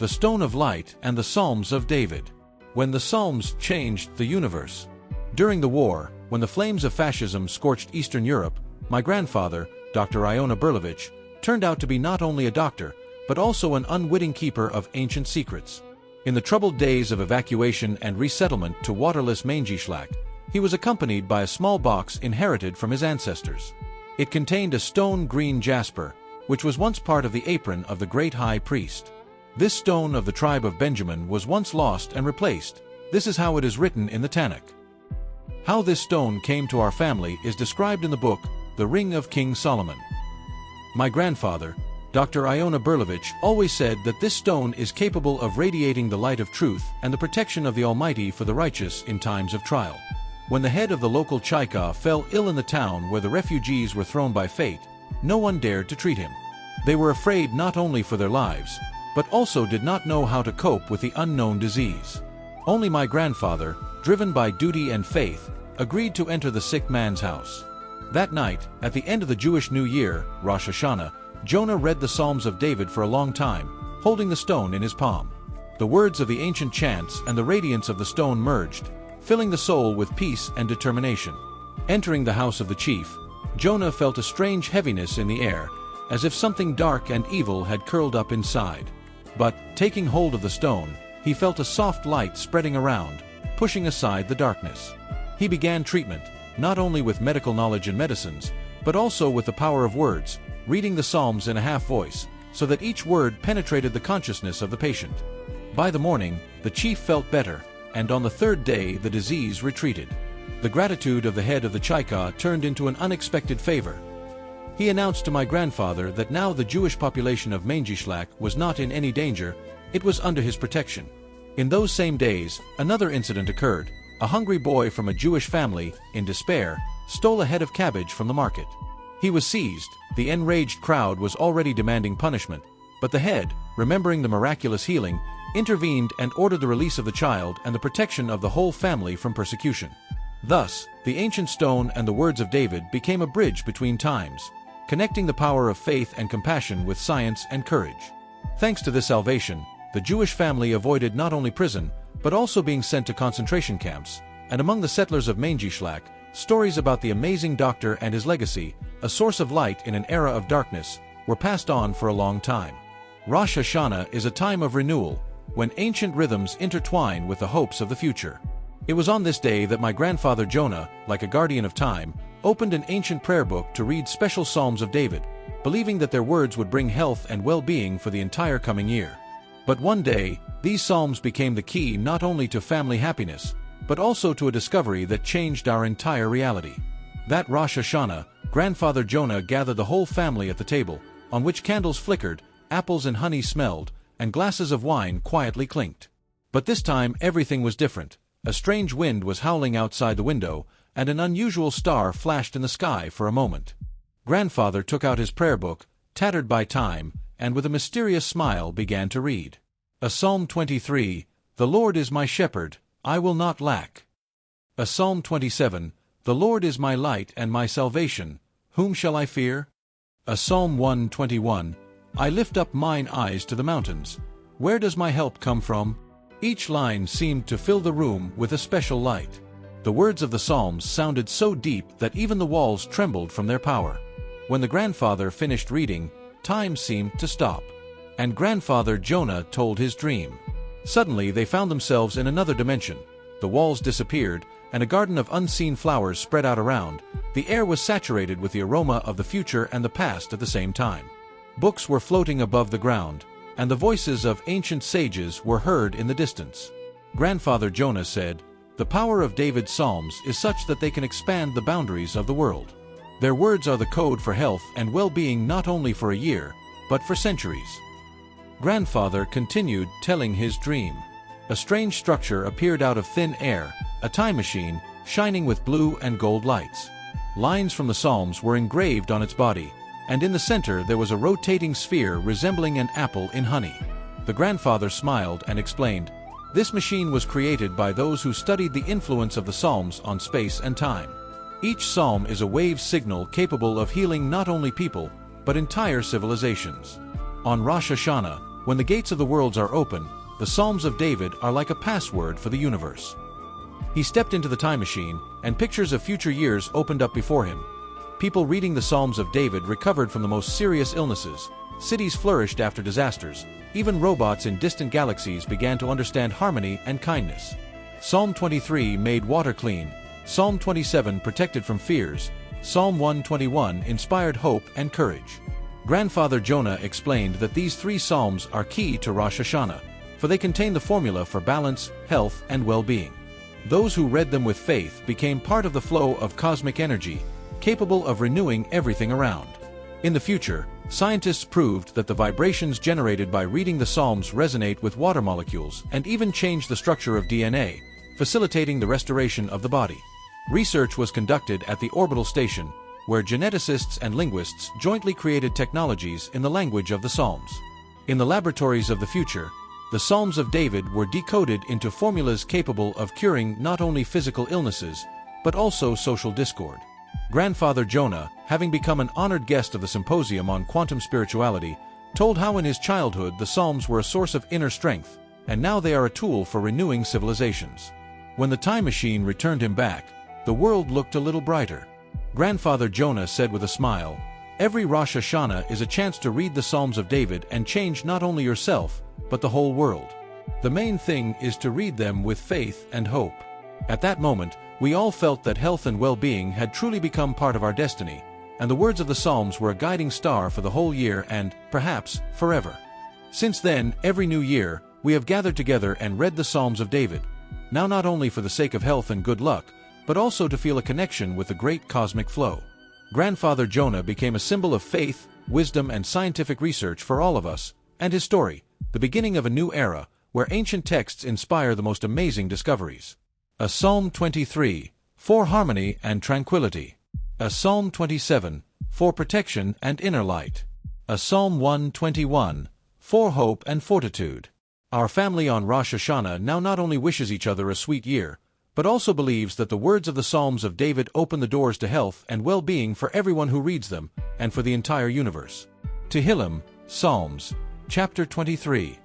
the Stone of Light and the Psalms of David. When the Psalms changed the universe. During the war, when the flames of fascism scorched Eastern Europe, my grandfather, Dr. Iona Berlovich, turned out to be not only a doctor, but also an unwitting keeper of ancient secrets. In the troubled days of evacuation and resettlement to waterless Mangyshlak, he was accompanied by a small box inherited from his ancestors. It contained a stone green jasper, which was once part of the apron of the great high priest. This stone of the tribe of Benjamin was once lost and replaced. This is how it is written in the Tanakh. How this stone came to our family is described in the book, The Ring of King Solomon. My grandfather, Dr. Iona Berlovich, always said that this stone is capable of radiating the light of truth and the protection of the Almighty for the righteous in times of trial. When the head of the local Chaika fell ill in the town where the refugees were thrown by fate, no one dared to treat him. They were afraid not only for their lives, but also did not know how to cope with the unknown disease. Only my grandfather, driven by duty and faith, agreed to enter the sick man's house. That night, at the end of the Jewish New Year, Rosh Hashanah, Jonah read the Psalms of David for a long time, holding the stone in his palm. The words of the ancient chants and the radiance of the stone merged, filling the soul with peace and determination. Entering the house of the chief, Jonah felt a strange heaviness in the air, as if something dark and evil had curled up inside. But, taking hold of the stone, he felt a soft light spreading around, pushing aside the darkness. He began treatment, not only with medical knowledge and medicines, but also with the power of words, reading the Psalms in a half voice, so that each word penetrated the consciousness of the patient. By the morning, the chief felt better, and on the third day the disease retreated. The gratitude of the head of the Chaika turned into an unexpected favor. He announced to my grandfather that now the Jewish population of Mangyshlak was not in any danger, it was under his protection. In those same days, another incident occurred. A hungry boy from a Jewish family, in despair, stole a head of cabbage from the market. He was seized. The enraged crowd was already demanding punishment, but the head, remembering the miraculous healing, intervened and ordered the release of the child and the protection of the whole family from persecution. Thus, the ancient stone and the words of David became a bridge between times, connecting the power of faith and compassion with science and courage. Thanks to this salvation, the Jewish family avoided not only prison, but also being sent to concentration camps, and among the settlers of Mangyshlak, stories about the amazing doctor and his legacy, a source of light in an era of darkness, were passed on for a long time. Rosh Hashanah is a time of renewal, when ancient rhythms intertwine with the hopes of the future. It was on this day that my grandfather Jonah, like a guardian of time, opened an ancient prayer book to read special Psalms of David, believing that their words would bring health and well-being for the entire coming year. But one day, these Psalms became the key not only to family happiness, but also to a discovery that changed our entire reality. That Rosh Hashanah, Grandfather Jonah gathered the whole family at the table, on which candles flickered, apples and honey smelled, and glasses of wine quietly clinked. But this time everything was different. A strange wind was howling outside the window, and an unusual star flashed in the sky for a moment. Grandfather took out his prayer book, tattered by time, and with a mysterious smile began to read. A Psalm 23, "The Lord is my shepherd, I will not lack." A Psalm 27, "The Lord is my light and my salvation, whom shall I fear?" A Psalm 121, "I lift up mine eyes to the mountains. Where does my help come from?" Each line seemed to fill the room with a special light. The words of the Psalms sounded so deep that even the walls trembled from their power. When the grandfather finished reading, time seemed to stop. And Grandfather Jonah told his dream. Suddenly they found themselves in another dimension. The walls disappeared, and a garden of unseen flowers spread out around. The air was saturated with the aroma of the future and the past at the same time. Books were floating above the ground, and the voices of ancient sages were heard in the distance. Grandfather Jonah said, "The power of David's Psalms is such that they can expand the boundaries of the world. Their words are the code for health and well-being not only for a year, but for centuries." Grandfather continued telling his dream. A strange structure appeared out of thin air, a time machine, shining with blue and gold lights. Lines from the Psalms were engraved on its body, and in the center there was a rotating sphere resembling an apple in honey. The grandfather smiled and explained, "This machine was created by those who studied the influence of the Psalms on space and time. Each psalm is a wave signal capable of healing not only people, but entire civilizations." On Rosh Hashanah, When the gates of the worlds are open, the Psalms of David are like a password for the universe. He stepped into the time machine, and pictures of future years opened up before him. People reading the Psalms of David recovered from the most serious illnesses, cities flourished after disasters, even robots in distant galaxies began to understand harmony and kindness. Psalm 23 made water clean, Psalm 27 protected from fears, Psalm 121 inspired hope and courage. Grandfather Jonah explained that these 3 psalms are key to Rosh Hashanah, for they contain the formula for balance, health, and well-being. Those who read them with faith became part of the flow of cosmic energy, capable of renewing everything around. In the future, scientists proved that the vibrations generated by reading the Psalms resonate with water molecules and even change the structure of DNA, facilitating the restoration of the body. Research was conducted at the orbital station, where geneticists and linguists jointly created technologies in the language of the Psalms. In the laboratories of the future, the Psalms of David were decoded into formulas capable of curing not only physical illnesses, but also social discord. Grandfather Jonah, having become an honored guest of the symposium on quantum spirituality, told how in his childhood the Psalms were a source of inner strength, and now they are a tool for renewing civilizations. When the time machine returned him back, the world looked a little brighter. Grandfather Jonah said with a smile, "Every Rosh Hashanah is a chance to read the Psalms of David and change not only yourself, but the whole world. The main thing is to read them with faith and hope." At that moment, we all felt that health and well-being had truly become part of our destiny, and the words of the Psalms were a guiding star for the whole year and, perhaps, forever. Since then, every new year, we have gathered together and read the Psalms of David, now not only for the sake of health and good luck, but also to feel a connection with the great cosmic flow. Grandfather Jonah became a symbol of faith, wisdom, and scientific research for all of us, and his story, the beginning of a new era, where ancient texts inspire the most amazing discoveries. A Psalm 23, for harmony and tranquility. A Psalm 27, for protection and inner light. A Psalm 121, for hope and fortitude. Our family on Rosh Hashanah now not only wishes each other a sweet year, but also believes that the words of the Psalms of David open the doors to health and well-being for everyone who reads them, and for the entire universe. Tehillim, Psalms, chapter 23.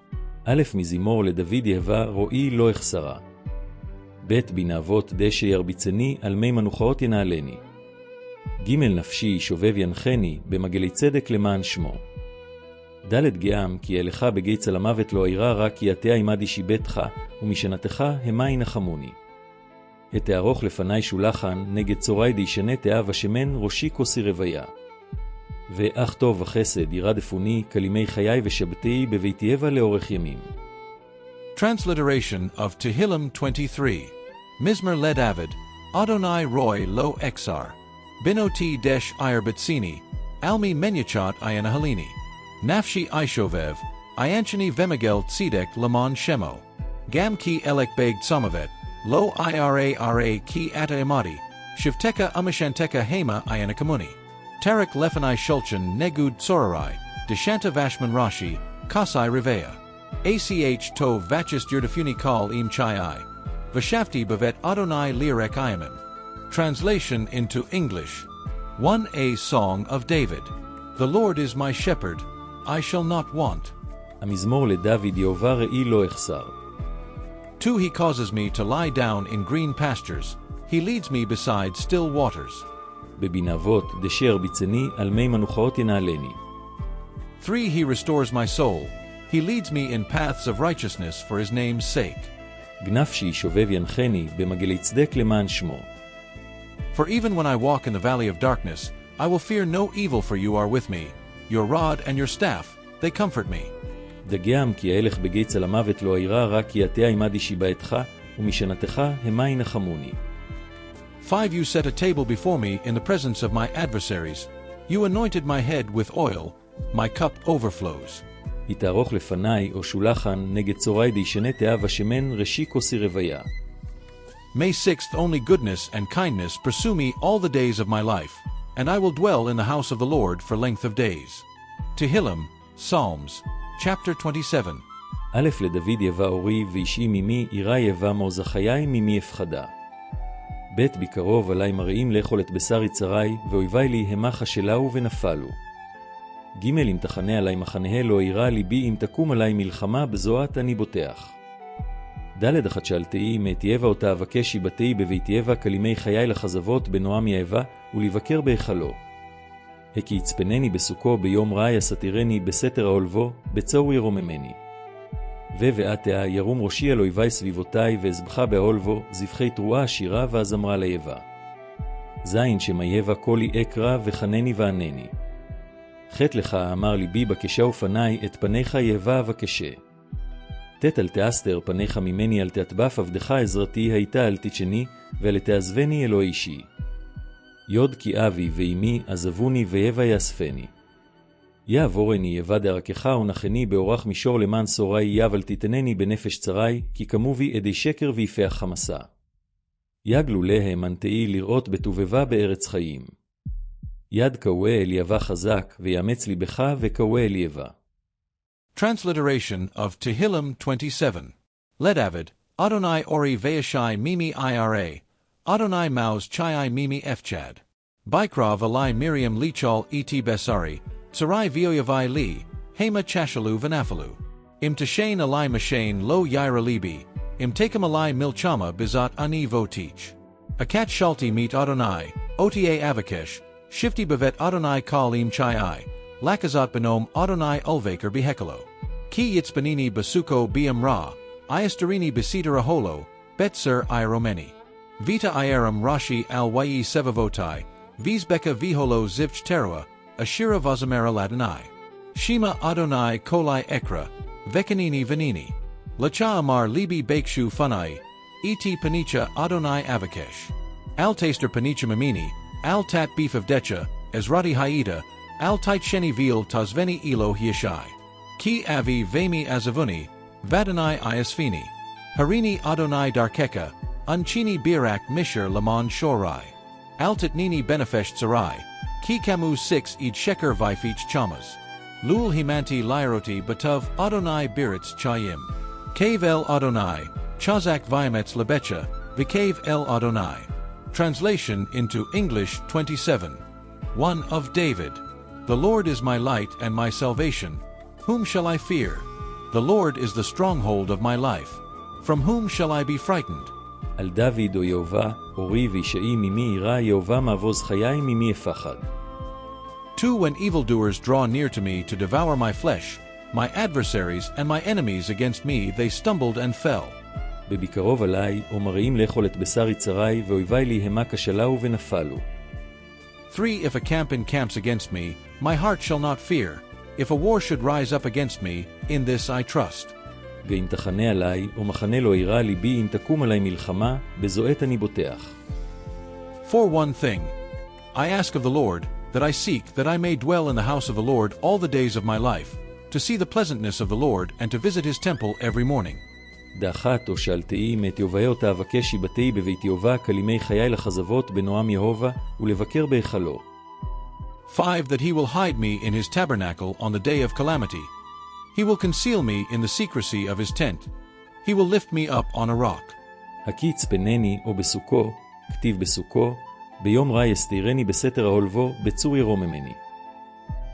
א' מזמור לדוד יהבה רואי לא אחסרה. ב' בנאבות דשא ירביצני על מי מנוחאות ינעלני. ג' נפשי שובב ינחני במגלי צדק למען שמו. ד' גאם כי אלך בגיא המוות לא אירא רק כי עתה עמדי שיבתך ומשנתך המה ינחמוני. התארוך לפני שולחן נגד צורי דישנה תאב השמן ראשי כוסי רוויה. ואך טוב וחסד ירדפוני כלימי חיי ושבתי בביתי הבה לאורך ימים. Transliteration of Tehillim 23. Mizmer le David, Adonai Roy lo Exar. Binoti desh ire bitsini, Almi menyachat ayana halini. Nafshi ishovev, Ianchini vemigel tzidek lamon shemo. Gam ki elek beg samavet, lo ira ki ata imadi, shivteka umashanteka hema ayana kamuni. Tarek lefenai shulchan negud tsorarai, deshanta vashman rashi, kasai rivea. Ach tov vachist yurdafuni kal im chai. Vashafti bavet Adonai lirek ayamin. Translation into English. 1a Song of David. The Lord is my shepherd, I shall not want. המזמור לדוד יהובה ראי לא אחסר. 2 He causes me to lie down in green pastures, he leads me beside still waters. בבנאבות דשא ירביצני על מי מנוחאות ינעלני. 3 He restores my soul, he leads me in paths of righteousness for his name's sake. גנפשי שובב ינחני במגלי צדק למען שמו. For even when I walk in the valley of darkness, I will fear no evil, for you are with me. Your rod and your staff, they comfort me. דגם כי ההלך בגיא המוות לא אירא רק כי עתה עמדי שיבתך ומשנתך המה ינחמוני. 5 You set a table before me in the presence of my adversaries. You anointed my head with oil, my cup overflows. יתארוך לפני או שולחן נגד צורי דישנה תאב השמן ראשי כוסי רוויה. May 6th only goodness and kindness pursue me all the days of my life, and I will dwell in the house of the Lord for length of days. Tehillim, Psalms, chapter 27. א' לדוד יבא אורי ואישי ממי ירא יבא מעוז חיי ממי אפחדה. ב' בקרוב עלי מראים לאכול את בשר יצרי ואויבי לי המה חשלהו ונפלו. ג' אם תחנה עלי מחנה לא ירא ליבי אם תקום עלי מלחמה בזועת אני בוטח. ד' אחת שאלתאי מאת יבא אותה אבקש שיבתי בבית יבא כלימי חיי לחזבות בנועם יבא ולבקר בהיכלו. הכי יצפנני בסוכו ביום רע יסתירני בסתר העולבו בצור ירוממני. ובעתיה ירום ראשי על אויבי סביבותי ואזבחה בעולבו זבחי תרועה עשירה ואזמרה ליבא. זין שמה יבא קולי אקרא וחנני וענני. חט לך אמר ליבי בקשה ופני את פניך יבא אבקשה. תת אל תאסתר פניך ממני אל תטבף עבדך עזרתי הייתה אל תצ'ני ואל תעזבני אלוהי אישי. יוד כי אבי ואימי עזבוני ויבא יאספני. יעבורני יבא דרכך ונחני באורח מישור למען סורי יבל תתנני בנפש צרי כי כמובי עדי שקר ויפח חמסה. יגלו להם אנתאי לראות בטובבה בארץ חיים. יד קווה אל יבא חזק ויאמץ ליבך וקווה אל יבא. Transliteration of Tehillim 27. Let Avid, Adonai Ori Veashai Mimi Ira, Adonai Maus Chai Mimi Efchad. Bikrav Alai Miriam Lichal Et Besari, Tsarai Vioyavai Li, Hema Chashalu Vanafalu. Im Tashain Alai Mashain Lo Yaira Libi, Im Takem Alai Milchama Bizat Ani Votich. Akat Shalti Meet Adonai, Ota Avakesh, Shifti Bevet Adonai Kal Im Chai, Lakazat Benom Adonai Ulvaker Behekalo. Ki Yitzbanini Basuko Biam Ra, Iastarini Besita Aholo, Betser Iromeni. Vita Iaram Rashi Al Wayi Sevavotai, Vizbeka Viholo Zivch Terua, Ashira Vazamera Ladonai. Shema Adonai Kolai Ekra, Vekanini Vanini. Lacha Amar Libi Bakshu Funai, Et Panicha Adonai Avakesh. Al Taster Panicha Mamini, Al Tat Beef of Decha, Ezrati Haida, Al Tait Sheni Vil Tazveni Elo Hiashai. Ki Avi Vemi Azavuni, Vadonai Iasfini. Harini Adonai Darkeka, Unchini Birak Misher Laman Shorai. Altatnini Benefesh Tsarai, Ki Kamu 6 Ed Sheker Vifich Chamas. Lul Himanti Lyroti Batav Adonai Biritz Chayim. Cave El Adonai, Chazak Vimetz Lebecha, Vikave El Adonai. Translation into English 27. 1 of David. The Lord is my light and my salvation. Whom shall I fear? The Lord is the stronghold of my life. From whom shall I be frightened? על דוד או יהובה, אורי וישאי ממי ירא יהובה מעבוז חיי ממי אפחד. 2 When evildoers draw near to me to devour my flesh, my adversaries and my enemies against me, they stumbled and fell. בבקרוב עלי, ומראים לאכול את בשר יצרי, ואויבי לי המה כשלהו ונפלו. 3 If a camp encamps against me, my heart shall not fear. If a war should rise up against me, in this I trust. ואם תחנה עלי, ומחנה לא ירא ליבי אם תקום עלי מלחמה, בזועת אני בוטח. For one thing, I ask of the Lord, that I seek that I may dwell in the house of the Lord all the days of my life, to see the pleasantness of the Lord and to visit his temple every morning. דאחת או שאלתאי מאת יהובה אותה אבקש שיבתי בבית יהובה כלימי חיי לחזבות בנועם יהובה ולבקר בהיכלו. 5 That he will hide me in his tabernacle on the day of calamity. He will conceal me in the secrecy of his tent. He will lift me up on a rock. הכי יצפנני או בסוכו, כתיב בסוכו, ביום רע יסתירני בסתר העולבו, בצור ירוממני.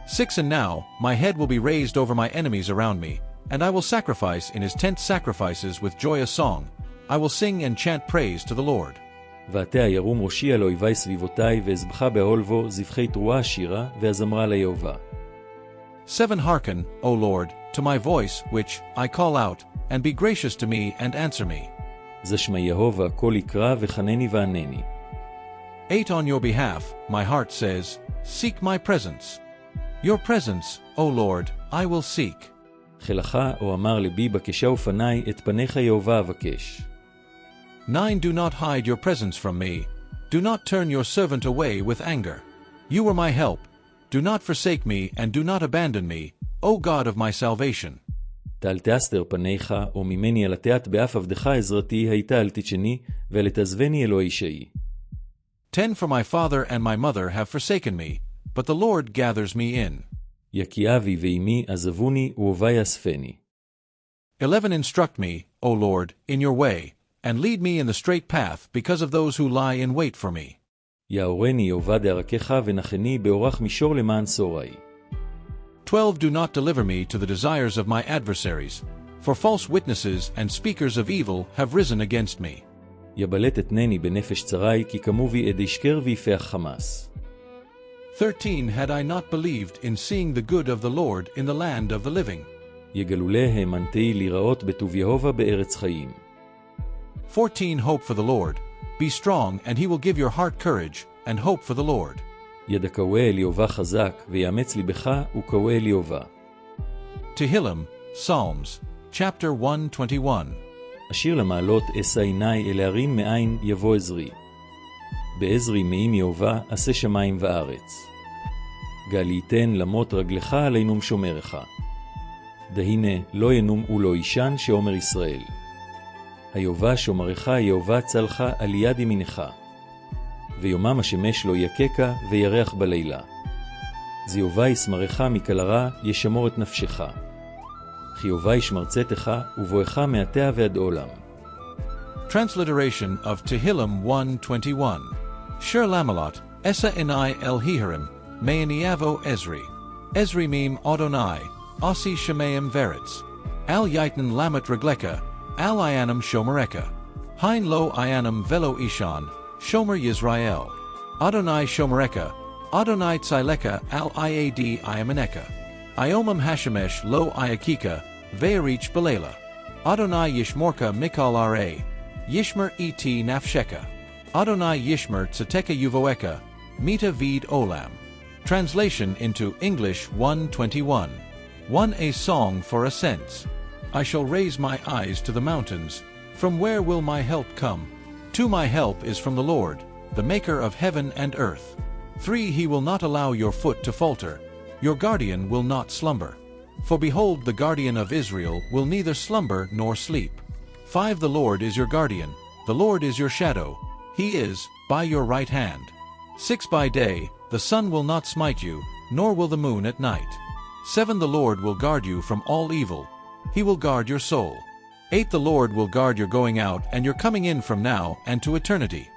6 And now, my head will be raised over my enemies around me, and I will sacrifice in his tent sacrifices with joyous song. I will sing and chant praise to the Lord. ועתה ירום ראשי על אויבי סביבותי, ואזבחה בעולבו, זבחי תרועה עשירה, ואזמרה ליהובה. 7 Hearken, O Lord, to my voice, which I call out, and be gracious to me and answer me. זה שמע יהובה, קול יקרא וחנני וענני. 8 On your behalf, my heart says, seek my presence. Your presence, O Lord, I will seek. חילך או אמר לבי בקשה ופני, את פניך יהובה אבקש. 9 Do not hide your presence from me. Do not turn your servant away with anger. You are my help. Do not forsake me and do not abandon me, O God of my salvation. תל תאסתר פניך, או ממני על התיאת באף עבדך עזרתי, הייתה אל תצ'ני, ואל תעזבני אלוהי אישי. 10 For my father and my mother have forsaken me, but the Lord gathers me in. יקי אבי ואימי עזבוני, ואוהבי אספני. 11 Instruct me, O Lord, in your way, and lead me in the straight path because of those who lie in wait for me. יאורני אהובה דרכך ונחני באורח מישור למען סורי. 12 Do not deliver me to the desires of my adversaries, for false witnesses and speakers of evil have risen against me. יבלט אתנני בנפש צרי, כי קמו בי עדי שקר ויפח חמאס. 13 Had I not believed in seeing the good of the Lord in the land of the living. יגלולה האמנתי לראות בטוב יהובה בארץ חיים. 14 Hope for the Lord. Be strong, and he will give your heart courage, and hope for the Lord. ידכאווה אל יהובה חזק, ויאמץ ליבך וקווה אל יהובה. Tehillim, Psalms, chapter 121. השיר למעלות אשא עיני אל ההרים מאין יבוא עזרי. בעזרי מעם יהובה עשה שמיים וארץ. גל ייתן למות רגלך עלינו שומרך. דהנה לא ינום ולא ישן שאומר ישראל. היהובה שומרך יהובה צלך על יד ימינך. ויומם השמש לא יקקה וירח בלילה. זיהובה ישמרך מקל הרע ישמור את נפשך. חיובה ישמר צאתך ובואך מעתה ועד עולם. Transliteration of Tehillim 121. Shir Lamalot, Esa Inai El Hiharim, Me'aniavo Ezri. Ezri Mim Adonai, Asi Shemayim Veritz. Al Yitan Lamet Regleka, Al Ianam Shomereka. Hein Lo Ianam Velo Ishan, Shomer Yisrael. Adonai Shomereka, Adonai Tzileka Al Iad Iamaneka. Iomam Hashemesh Lo Iakika, Ve'arich Belela. Adonai Yishmorka Mikal Ra, Yishmer et Nafsheka. Adonai Yishmer Tzateka Yuvoeka, Mita Vid Olam. Translation into English 121. 1 A song for ascents. I shall raise my eyes to the mountains. From where will my help come? 2 My help is from the Lord, the maker of heaven and earth. 3 He will not allow your foot to falter. Your guardian will not slumber. For behold, the guardian of Israel will neither slumber nor sleep. 5 The Lord is your guardian, the Lord is your shadow. He is by your right hand. 6 By day, the sun will not smite you, nor will the moon at night. 7 The Lord will guard you from all evil. He will guard your soul. 8 The Lord will guard your going out and your coming in from now and to eternity.